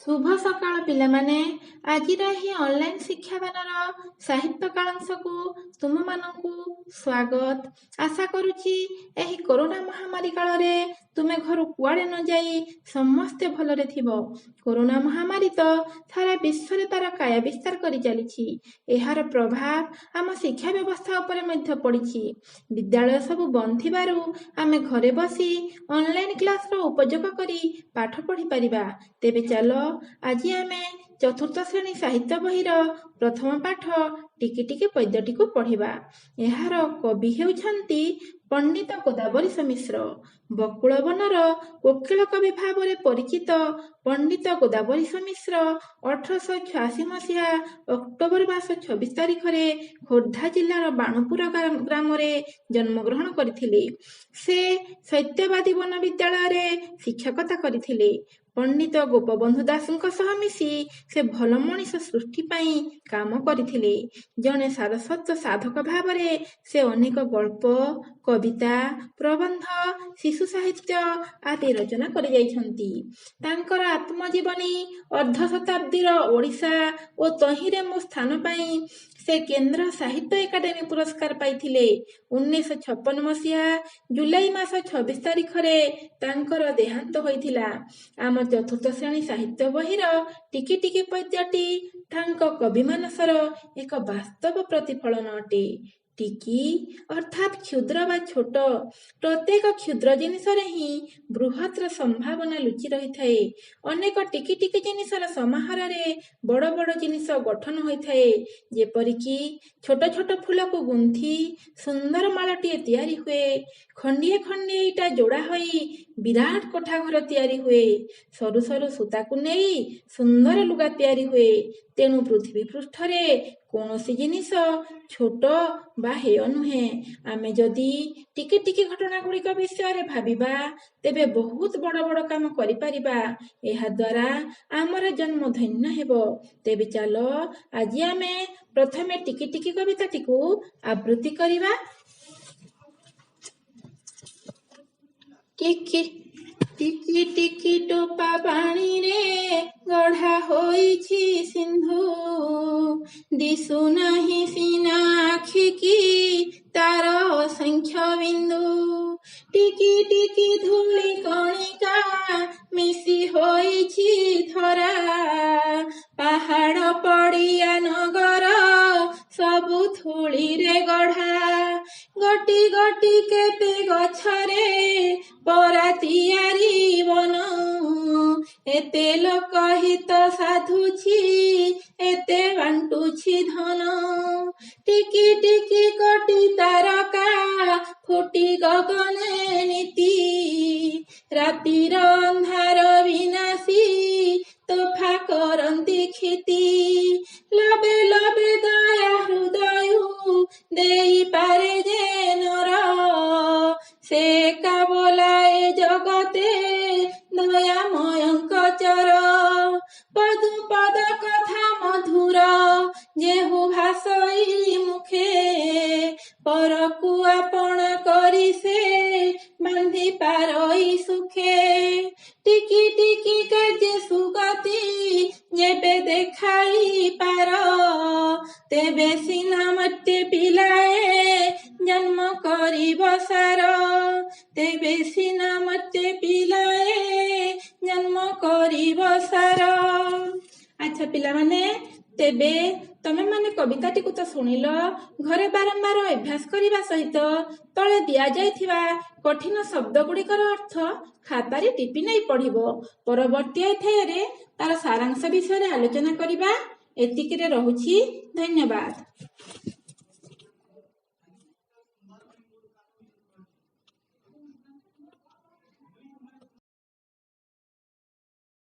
शुभ सकाळ पिलाମାନେ ଆଜିର ଏହି ଅନଲାଇନ ଶିକ୍ଷାଦାନର ସାହିତ୍ୟ କାଳାଂଶକୁ ତୁମମାନଙ୍କୁ ସ୍ୱାଗତ। ଆଶା କରୁଛି ଏହି କରୋନା ମହାମାରୀ କାଳରେ ତୁମେ ଘରୁ କୁଆଡ଼େ ନ ଯାଇ ସମସ୍ତେ ଭଲରେ ଥିବ। କରୋନା ମହାମାରୀ ତ ସାରା ବିଶ୍ୱରେ ତାର କାୟା ବିସ୍ତାର କରି ଚାଲିଛି। ଏହାର ପ୍ରଭାବ ଆମ ଶିକ୍ଷା ବ୍ୟବସ୍ଥା ଉପରେ ମଧ୍ୟ ପଡ଼ିଛି। ବିଦ୍ୟାଳୟ ସବୁ ବନ୍ଦ ଥିବାରୁ ଆମେ ଘରେ ବସି ଅନଲାଇନ କ୍ଲାସର ଉପଯୋଗ କରି ପାଠ ପଢ଼ିପାରିବା। ତେବେ ଚାଲ ଆଜି ଆମେ ଚତୁର୍ଥ ଶ୍ରେଣୀ ସାହିତ୍ୟ ବହିର ପ୍ରଥମ ପାଠ ଟିକି ଟିକି ପଦ୍ୟଟିକୁ ପଢ଼ିବା। ଏହାର କବି ହେଉଛନ୍ତି ପଣ୍ଡିତ ଗୋଦାବରୀଶ ମିଶ୍ର। ବକୁଳ ବନର କୋକିଳ କବି ଭାବରେ ପରିଚିତ ପଣ୍ଡିତ ଗୋଦାବରୀଶ ମିଶ୍ର 1886 ମସିହା ଅକ୍ଟୋବର ମାସ 26 ତାରିଖରେ ଖୋର୍ଦ୍ଧା ଜିଲ୍ଲାର ବାଣପୁର ଗ୍ରାମରେ ଜନ୍ମଗ୍ରହଣ କରିଥିଲେ। ସେ ସତ୍ୟବାଦୀ ବନ ବିଦ୍ୟାଳୟରେ ଶିକ୍ଷକତା କରିଥିଲେ। ପଣ୍ଡିତ ଗୋପବନ୍ଧୁ ଦାସଙ୍କ ସହ ମିଶି ସେ ଭଲ ମଣିଷ ସୃଷ୍ଟି ପାଇଁ କାମ କରିଥିଲେ। ଜଣେ ସାରସ୍ୱତ ସାଧକ ଭାବରେ ସେ ଅନେକ ଗଳ୍ପ, କବିତା, ପ୍ରବନ୍ଧ, ଶିଶୁ ସାହିତ୍ୟ ଆଦି ରଚନା କରିଯାଇଛନ୍ତି। ତାଙ୍କର ଆତ୍ମଜୀବନୀ ଅର୍ଦ୍ଧ ଶତାବ୍ଦୀର ଓଡ଼ିଶା ଓ ତହିଁରେ ମୋ ସ୍ଥାନ ପାଇଁ ସେ କେନ୍ଦ୍ର ସାହିତ୍ୟ ଏକାଡେମୀ ପୁରସ୍କାର ପାଇଥିଲେ। 1956 ମସିହା ଜୁଲାଇ ମାସ 26 ତାରିଖରେ ତାଙ୍କର ଦେହାନ୍ତ ହୋଇଥିଲା। ଆମ ଚତୁର୍ଥ ଶ୍ରେଣୀ ସାହିତ୍ୟ ବହିର ଟିକି ଟିକି ପଦ୍ୟଟି ତାଙ୍କ କବି ମାନସର ଏକ ବାସ୍ତବ ପ୍ରତିଫଳନ ଅଟେ। ଟିକି ଅର୍ଥାତ୍ କ୍ଷୁଦ୍ର ବା ଛୋଟ। ପ୍ରତ୍ୟେକ କ୍ଷୁଦ୍ର ଜିନିଷରେ ହିଁ ବୃହତ୍ର ସମ୍ଭାବନା ଲୁଚି ରହିଥାଏ। ଅନେକ ଟିକି ଟିକି ଜିନିଷର ସମାହାରରେ ବଡ଼ ବଡ଼ ଜିନିଷ ଗଠନ ହୋଇଥାଏ। ଯେପରିକି ଛୋଟ ଛୋଟ ଫୁଲକୁ ଗୁନ୍ଥି ସୁନ୍ଦର ମାଳଟିଏ ତିଆରି ହୁଏ। ଖଣ୍ଡିଏ ଖଣ୍ଡିଏ ଇଟା ଯୋଡ଼ା ହୋଇ ବିରାଟ କୋଠା ଘର ତିଆରି ହୁଏ। ସରୁ ସରୁ ସୂତାକୁ ନେଇ ସୁନ୍ଦର ଲୁଗା ତିଆରି ହୁଏ। ତେଣୁ ପୃଥିବୀ ପୃଷ୍ଠରେ କୌଣସି ଜିନିଷ ଛୋଟ ବା ହେୟ ନୁହେଁ। ଆମେ ଯଦି ଟିକି ଟିକି ଘଟଣା ଗୁଡ଼ିକ ବିଷୟରେ ଭାବିବା ତେବେ ବହୁତ ବଡ଼ ବଡ଼ କାମ କରିପାରିବା। ଏହା ଦ୍ୱାରା ଆମର ଜନ୍ମ ଧନ୍ୟ ହେବ। ତେବେ ଚାଲ ଆଜି ଆମେ ପ୍ରଥମେ ଟିକି ଟିକି କବିତାଟିକୁ ଆବୃତ୍ତି କରିବା। ଟିକି ଟିକି ଟିକି ଟୋପା ପାଣିରେ ଗଢ଼ା ହୋଇଛି ସିନ୍ଧୁ, ଦିଶୁନାହିଁ ସିନା ଆଖିକି ତାର ଅସଂଖ୍ୟ ବିନ୍ଦୁ। ଟିକି ଟିକି ଧୂଳି କଣିକା ମିଶି ହୋଇଛି ଧରା, ପାହାଡ଼ ପଡ଼ିଆ ନଗର ସବୁ ଧୂଳିରେ ଗଢ଼ା। ଗୋଟି ଗୋଟି କେତେ ଗଛରେ ପରା ତିଆରି ବନ, ଏତେ ଲୋକ ହିତ ସାଧୁଛି ଏତେ ବାଣ୍ଟୁଛି ଧନ। ଟିକି ଟିକି କୋଟି ତାରକା ଫୁଟି ଗଗନେ ନିତି, ରାତିର ଅନ୍ଧାର ବିନାଶୀ ତୋଫା କରନ୍ତି କ୍ଷିତି। ଲବେ ଲବେ ଦୟା ହୃଦୟ ଦେଇପାରେ ଯେ ନର, ସେ ଏକା ବୋଲାଏ ଜଗତେ ଦୟାମୟଙ୍କ ଚର। ପଦୁ ପଦ କଥା ମଧୁର ଯେହୁ ଭାଷଇ ମୁଖେ, ପରକୁ ଆପଣା କରି ସେ ବାନ୍ଧି ପାରଇ ସୁଖେ। ଟିକି ଟିକି କାର୍ଯ୍ୟ ସୁଗତି ଯେବେ ଦେଖାଇ ପାର, ତେବେ ସିନା ମୋତେ ପିଲାଏ ଜନ୍ମ କରିବ ସାର। ତେବେ ସିନା ମୋତେ ପିଲାଏ ଜନ୍ମ କରିବ ସାର। ଆଚ୍ଛା ପିଲାମାନେ, ତେବେ ତମେମାନେ କବିତାଟିକୁ ତ ଶୁଣିଲ। ଘରେ ବାରମ୍ବାର ଅଭ୍ୟାସ କରିବା ସହିତ ତଳେ ଦିଆଯାଇଥିବା କଠିନ ଶବ୍ଦ ଗୁଡ଼ିକର ଅର୍ଥ ଖାତାରେ ଟିପି ନେଇ ପଢ଼ିବ। ପରବର୍ତ୍ତୀ ଅଧ୍ୟାୟରେ ତାର ସାରାଂଶ ବିଷୟରେ ଆଲୋଚନା କରିବା। ଏତିକିରେ ରହୁଛି। ଧନ୍ୟବାଦ।